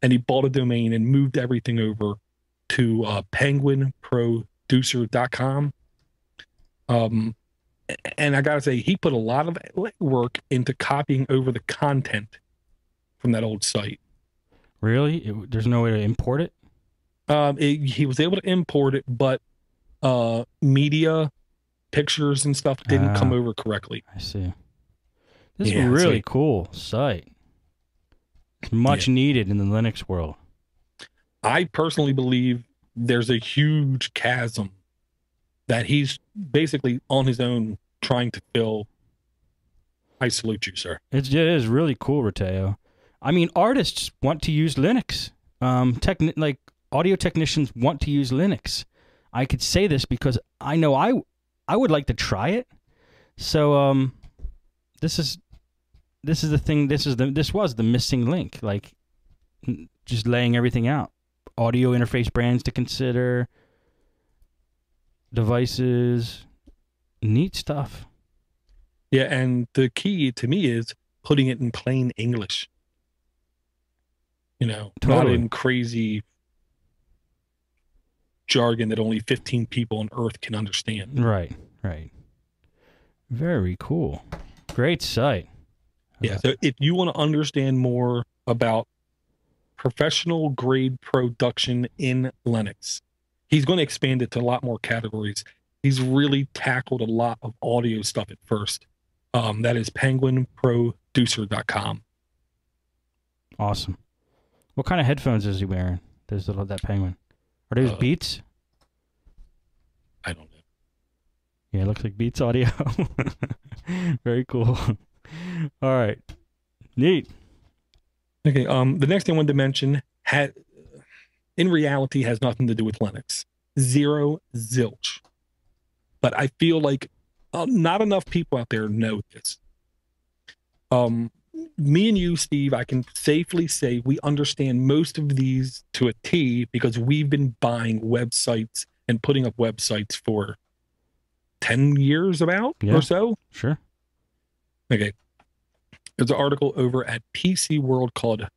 and he bought a domain and moved everything over to penguinproducer.com. Um, and I gotta say, he put a lot of work into copying over the content from that old site. Really? There's no way to import it? He was able to import it, but media, pictures, and stuff didn't come over correctly. I see. This is a really cool site. It's much needed in the Linux world. I personally believe there's a huge chasm that he's basically on his own trying to fill. I salute you, sir. It is really cool, Rateo. I mean, artists want to use Linux. Like audio technicians want to use Linux. I could say this because I know I would like to try it. So this is the thing. This was the missing link. Like just laying everything out. Audio interface brands to consider. Devices. Neat stuff. Yeah, and the key to me is putting it in plain English. You know, not in crazy jargon that only 15 people on Earth can understand. Right. Very cool. Great site. Yeah, so if you want to understand more about professional grade production in Linux, he's going to expand it to a lot more categories. He's really tackled a lot of audio stuff at first. That is penguinproducer.com. Awesome. What kind of headphones is he wearing? That Penguin. Are those Beats? I don't know. Yeah, it looks like Beats audio. Very cool. All right. Neat. Okay. The next thing I wanted to mention in reality has nothing to do with Linux. Zero zilch. But I feel like not enough people out there know this. Me and you, Steve, I can safely say we understand most of these to a T because we've been buying websites and putting up websites for 10 years or so. Sure. Okay. There's an article over at PC World called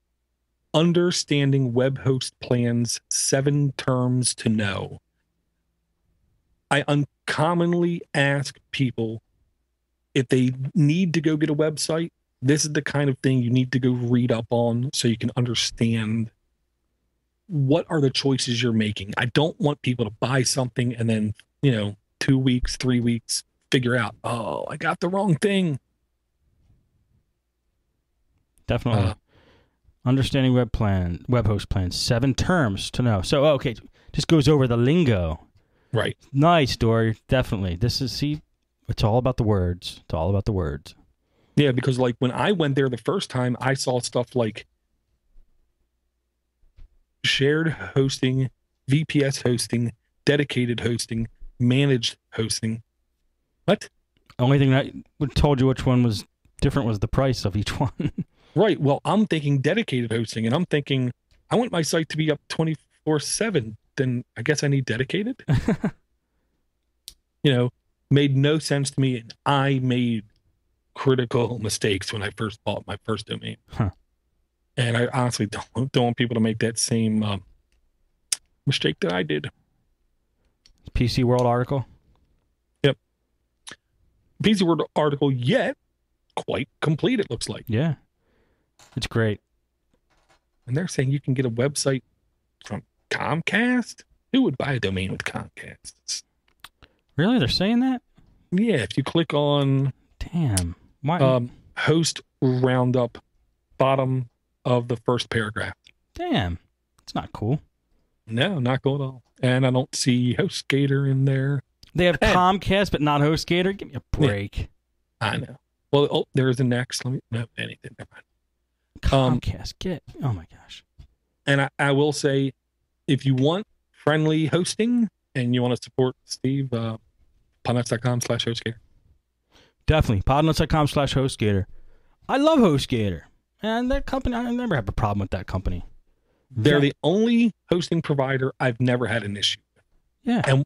Understanding Web Host Plans 7 Terms to Know. I uncommonly ask people if they need to go get a website. This is the kind of thing you need to go read up on so you can understand what are the choices you're making. I don't want people to buy something and then, 2 weeks, 3 weeks, figure out, oh, I got the wrong thing. Definitely. Understanding web host plans, 7 terms to know. So, okay, just goes over the lingo. Right. Nice, Dory. Definitely. It's all about the words. It's all about the words. Yeah, because like when I went there the first time, I saw stuff like shared hosting, VPS hosting, dedicated hosting, managed hosting. What? Only thing that told you which one was different was the price of each one. Right. Well, I'm thinking dedicated hosting, and I'm thinking I want my site to be up 24/7. Then I guess I need dedicated. Made no sense to me, and I made critical mistakes when I first bought my first domain. Huh. And I honestly don't want people to make that same mistake that I did. PC World article? Yep. PC World article, yet quite complete, it looks like. Yeah. It's great. And they're saying you can get a website from Comcast? Who would buy a domain with Comcast? Really? They're saying that? Yeah, if you click on... Damn. Why? Host roundup, bottom of the first paragraph. Damn. It's not cool. No, not cool at all. And I don't see HostGator in there. They have Comcast, but not HostGator? Give me a break. Yeah, I know. Well, there's a next. Anything. Never mind. Comcast, oh my gosh. And I will say, if you want friendly hosting and you want to support Steve, podnutz.com/HostGator. Definitely. Podnutz.com/HostGator. I love HostGator. And that company, I never have a problem with that company. They're the only hosting provider I've never had an issue with. Yeah. And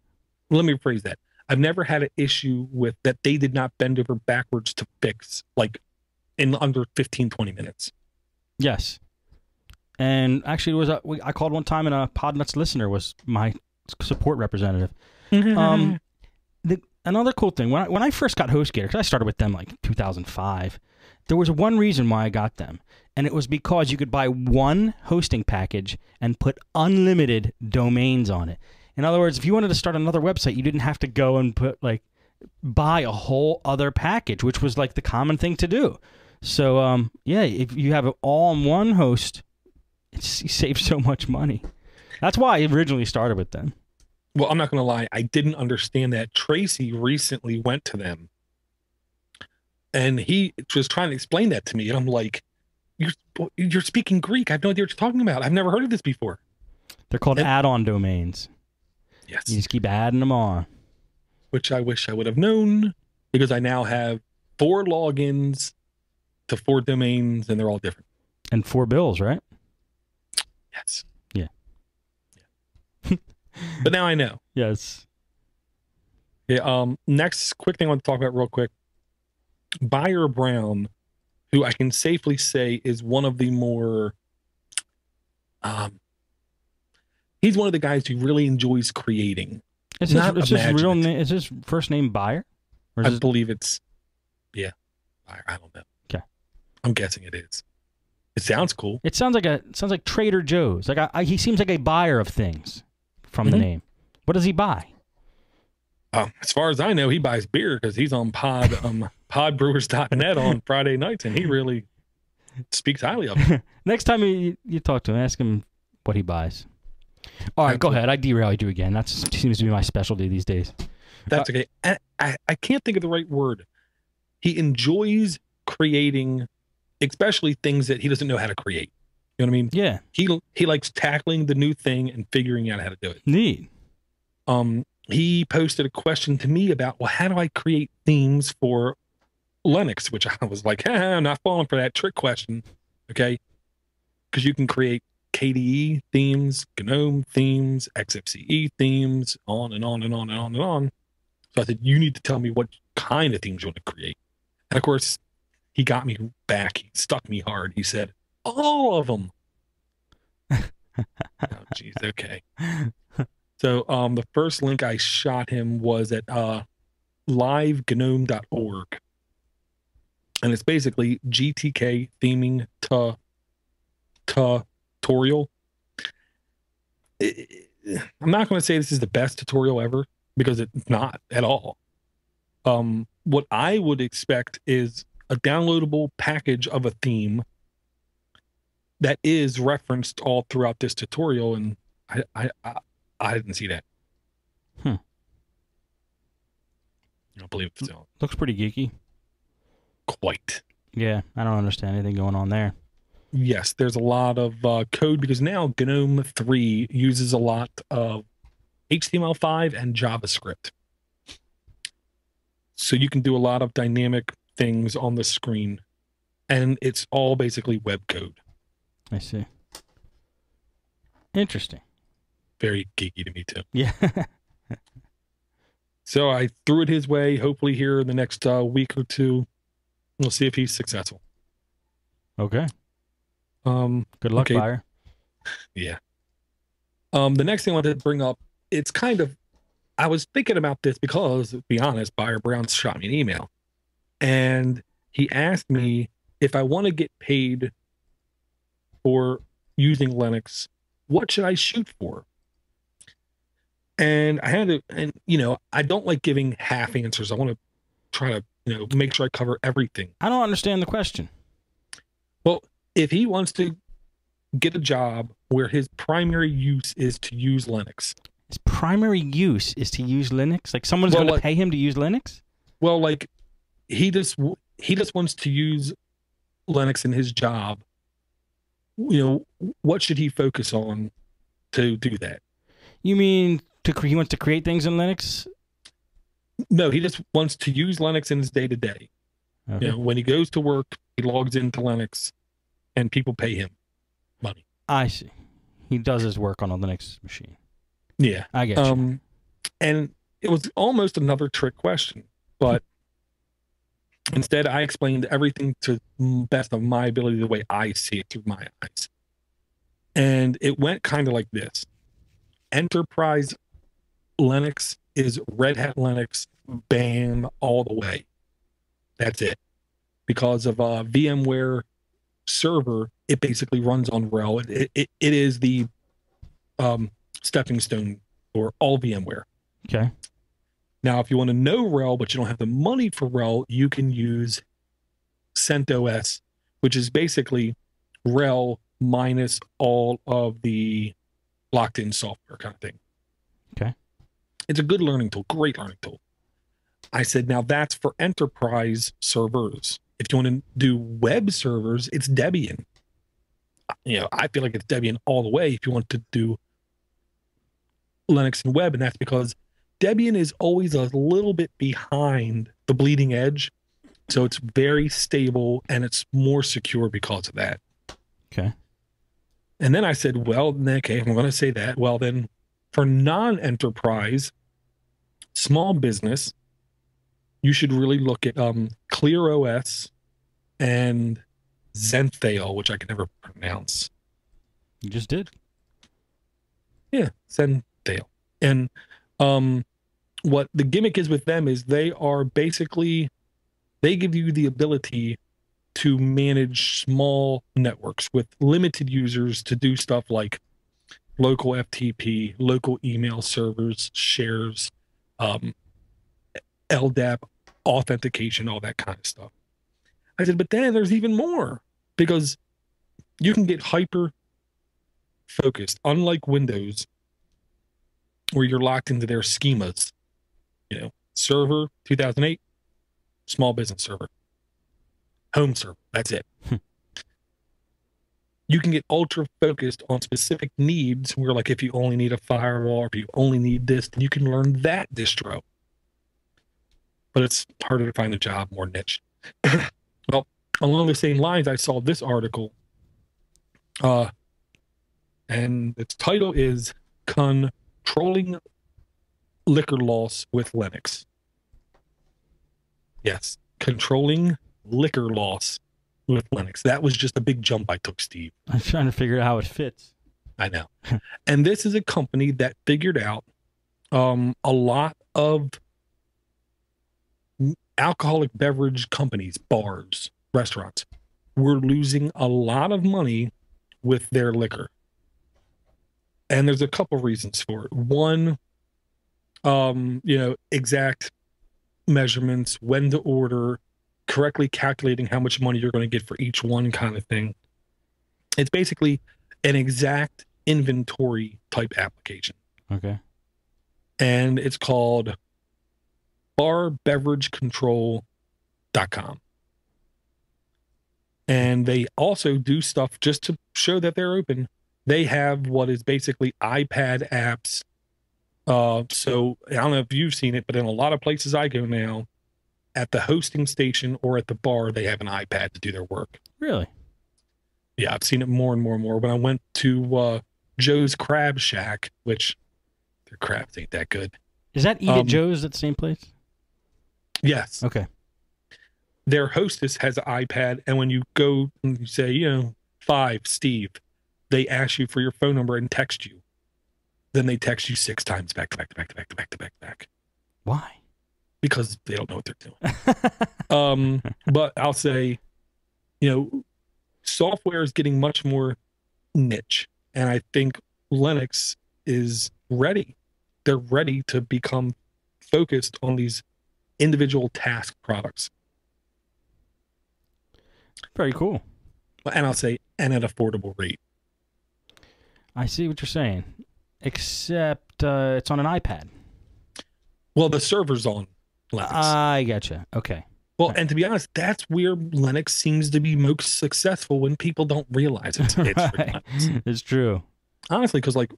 let me rephrase that. I've never had an issue with that they did not bend over backwards to fix, like in under 15, 20 minutes. Yes. And actually, I called one time, and a Podnutz listener was my support representative. Another cool thing, when I first got HostGator, because I started with them like 2005, there was one reason why I got them, and it was because you could buy one hosting package and put unlimited domains on it. In other words, if you wanted to start another website, you didn't have to go and buy a whole other package, which was like the common thing to do. So, yeah, if you have it all on one host, you save so much money. That's why I originally started with them. Well, I'm not going to lie. I didn't understand that. Tracy recently went to them, and he was trying to explain that to me. And I'm like, you're speaking Greek. I have no idea what you're talking about. I've never heard of this before. They're called add-on domains. Yes. You just keep adding them on. Which I wish I would have known, because I now have 4 logins to 4 domains, and they're all different. And 4 bills, right? Yes. Yeah. But now I know. Yes. Yeah. Next quick thing I want to talk about real quick. Buyer Brown, who I can safely say is one of the more, he's one of the guys who really enjoys creating. Is his real name? Is his first name Buyer? I believe it's, yeah, Buyer. I don't know. Okay. I'm guessing it is. It sounds cool. It sounds like Trader Joe's. He seems like a buyer of things from the name. What does he buy? As far as I know, he buys beer because he's on podbrewers.net on Friday nights, and he really speaks highly of it. Next time you talk to him, ask him what he buys. All right, go ahead. I derailed you again. That seems to be my specialty these days. That's okay. I can't think of the right word. He enjoys creating, especially things that he doesn't know how to create. You know what I mean? Yeah. He likes tackling the new thing and figuring out how to do it. Neat. He posted a question to me about, well, how do I create themes for Linux? Which I was like, I'm not falling for that trick question. Okay. Because you can create KDE themes, GNOME themes, XFCE themes, on and on and on and on and on. So I said, you need to tell me what kind of themes you want to create. And of course, he got me back. He stuck me hard. He said, all of them. Oh, geez. Okay. So the first link I shot him was at livegnome.org. And it's basically GTK theming tutorial. I'm not going to say this is the best tutorial ever, because it's not at all. What I would expect is a downloadable package of a theme that is referenced all throughout this tutorial, and I didn't see that. I don't believe it's on. Looks pretty geeky. Quite. Yeah, I don't understand anything going on there. Yes, there's a lot of code, because now GNOME 3 uses a lot of HTML5 and JavaScript. So you can do a lot of dynamic things on the screen, and it's all basically web code. I see. Interesting. Very geeky to me too. Yeah. So I threw it his way. Hopefully here in the next week or two, we'll see if he's successful. Okay. Good luck, Buyer. Yeah. The next thing I wanted to bring up, it's kind of, I was thinking about this because, to be honest, Buyer Brown shot me an email, and he asked me if I want to get paid for using Linux, what should I shoot for? And I had to, and I don't like giving half answers. I want to try to, make sure I cover everything. I don't understand the question. Well, if he wants to get a job where his primary use is to use Linux. His primary use is to use Linux? Like someone's going to pay him to use Linux? Well, like he just wants to use Linux in his job. What should he focus on to do that? You mean he wants to create things in Linux? No, he just wants to use Linux in his day-to-day. Okay. When he goes to work, he logs into Linux, and people pay him money. I see. He does his work on a Linux machine. Yeah. I get you. And it was almost another trick question, but instead I explained everything to the best of my ability, the way I see it through my eyes. And it went kind of like this. Enterprise Linux is Red Hat Linux, bam, all the way. That's it. Because of VMware server, it basically runs on RHEL. It is the stepping stone for all VMware. Okay. Now, if you want to know RHEL, but you don't have the money for RHEL, you can use CentOS, which is basically RHEL minus all of the locked-in software kind of thing. Okay. It's a good learning tool, great learning tool. I said, now that's for enterprise servers. If you want to do web servers, it's Debian. I feel like it's Debian all the way if you want to do Linux and web, and that's because Debian is always a little bit behind the bleeding edge. So it's very stable and it's more secure because of that. Okay. And then I said, well, okay, I'm going to say that. Well, then for non-enterprise, small business, you should really look at ClearOS and Zenthale, which I can never pronounce. You just did. Yeah, Zenthale. And what the gimmick is with them is they are basically, they give you the ability to manage small networks with limited users to do stuff like local FTP, local email servers, shares, LDAP, authentication, all that kind of stuff. I said, but then there's even more, because you can get hyper focused, unlike Windows, where you're locked into their schemas. Server 2008, small business server, home server, that's it. You can get ultra focused on specific needs, where like if you only need a firewall, or if you only need this, then you can learn that distro. But it's harder to find a job, more niche. Well, along the same lines, I saw this article, and its title is Controlling Liquor Loss with Linux. Yes, controlling liquor loss with Linux. That was just a big jump I took, Steve. I'm trying to figure out how it fits. I know. And this is a company that figured out a lot of alcoholic beverage companies, bars, restaurants, were losing a lot of money with their liquor. And there's a couple reasons for it. One, exact measurements, when to order, correctly calculating how much money you're going to get for each one kind of thing. It's basically an exact inventory type application. Okay. And it's called barbeveragecontrol.com. And they also do stuff just to show that they're open. They have what is basically iPad apps. So I don't know if you've seen it, but in a lot of places I go now, at the hosting station or at the bar, they have an iPad to do their work. Really? Yeah, I've seen it more and more and more. When I went to Joe's Crab Shack, which their crabs ain't that good. Is that Eat at Joe's at the same place? Yes. Okay. Their hostess has an iPad, and when you go and you say, 5, Steve, they ask you for your phone number and text you. Then they text you 6 times back to back to back to back to back to back to back. Why? Because they don't know what they're doing. But I'll say, software is getting much more niche. And I think Linux is ready. They're ready to become focused on these individual task products. Very cool. And I'll say, and at affordable rate. I see what you're saying. Except it's on an iPad. Well, the server's on Linux. I gotcha. Okay. Well, and to be honest, that's where Linux seems to be most successful, when people don't realize it's right. It's true. Honestly, because like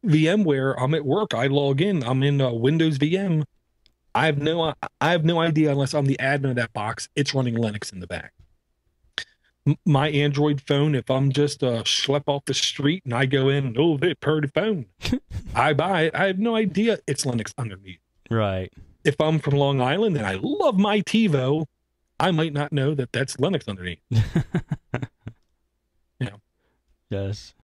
VMware, I'm at work, I log in, I'm in Windows VM. I have no idea, unless I'm the admin of that box, it's running Linux in the back. My Android phone, if I'm just schlep off the street and I go in, they pretty phone, I buy it. I have no idea it's Linux underneath. Right. If I'm from Long Island and I love my TiVo, I might not know that that's Linux underneath. Yes.